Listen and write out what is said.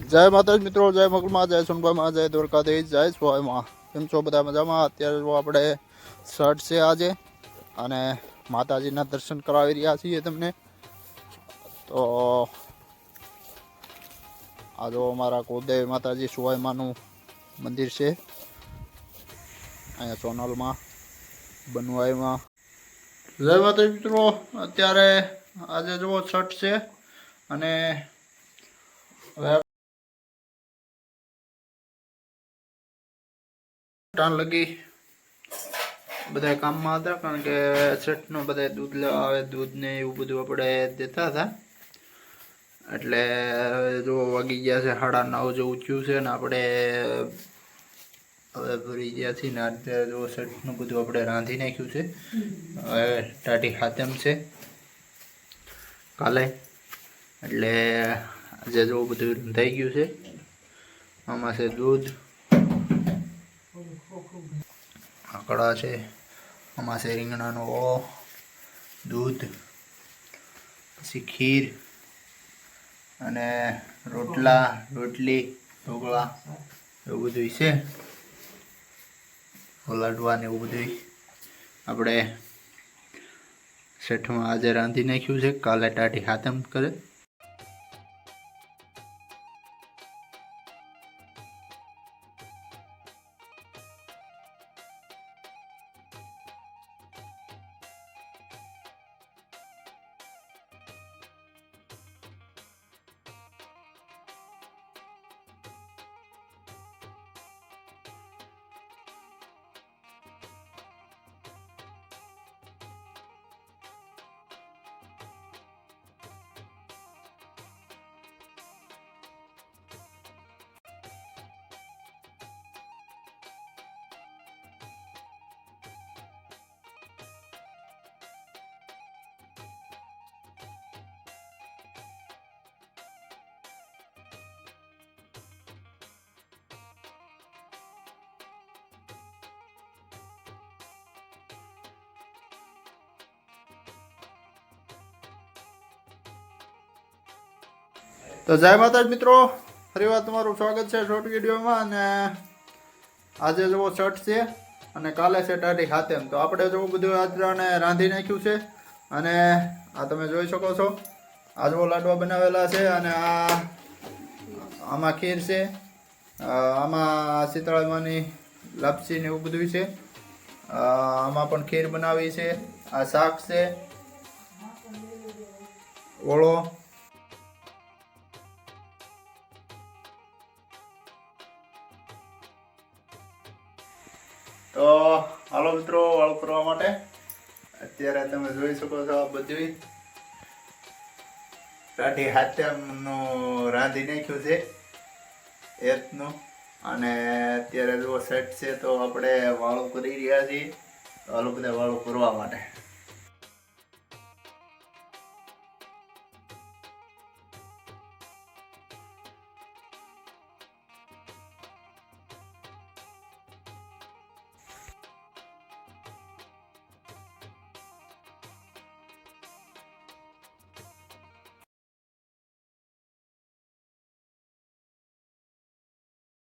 જય માતાજી મિત્રો, જય મગલમાં, જય સોનભાઈમાં, જય દ્વારકાધીશ, જય સ્વાયમાં. કેમ છો બધા મજામાં? અત્યારે જો આપણે શર્ટ છે આજે અને માતાજીના દર્શન કરાવી રહ્યા છીએ તમને. તો આ જો અમારા કુળદેવી માતાજી સુવાયમાનું મંદિર છે અહીંયા સોનલમાં બનવાઈમાં. જય માતાજી મિત્રો, અત્યારે આજે જુઓ શર્ટ છે અને હવે ટાણ લગી બધા કામમાં હતા, કારણ કે શર્ટનો બધા દૂધ લેવા આવે, દૂધ ને એવું બધું આપણે દેતા હતા. એટલે જો વાગી ગયા છે 9:30 જેવું થયું છે ને આપણે હવે ભરી ગયા છીએ ને અત્યારે જો શર્ટનું બધું આપણે રાંધી નાખ્યું છે. હવે ટાઢી હાથમ છે કાલે, એટલે આજે જો બધું રંધાઈ ગયું છે. આમાં છે દૂધ, આકડા છે, આમાં છે રીંગણાનો ઓળો, દૂધ, પછી ખીર અને રોટલા, રોટલી, ઢોકળા એવું બધું છે, લાડવા ને એવું બધું આપણે શેઠમાં આજે રાંધી નાખ્યું છે. કાલે ટાઢી હાથમ કરે. તો જય માતાજી મિત્રો, ફરી વાર તમારું સ્વાગત છે શોર્ટ વિડીયોમાં. અને આજે જુઓ શર્ટ છે અને કાલે છે ટાઢી હાથમ. તો આપણે જવું બધું આજે રાંધી નાખ્યું છે અને આ તમે જોઈ શકો છો. આ જુઓ લાડવા બનાવેલા છે અને આમાં ખીર છે, આમાં શીતળામાની લાપસી ને એવું બધું છે, આમાં પણ ખીર બનાવી છે, આ શાક છે, ઓળો. તો હાલો મિત્રો, વાળું કરવા માટે અત્યારે તમે જોઈ શકો છો આ બધું ટાઢી હાથમનું રાંધી નાખ્યું છે એથનું. અને અત્યારે જો સેટ છે તો આપણે વાળું કરી રહ્યા છીએ. તો હાલો બધા વાળું કરવા માટે.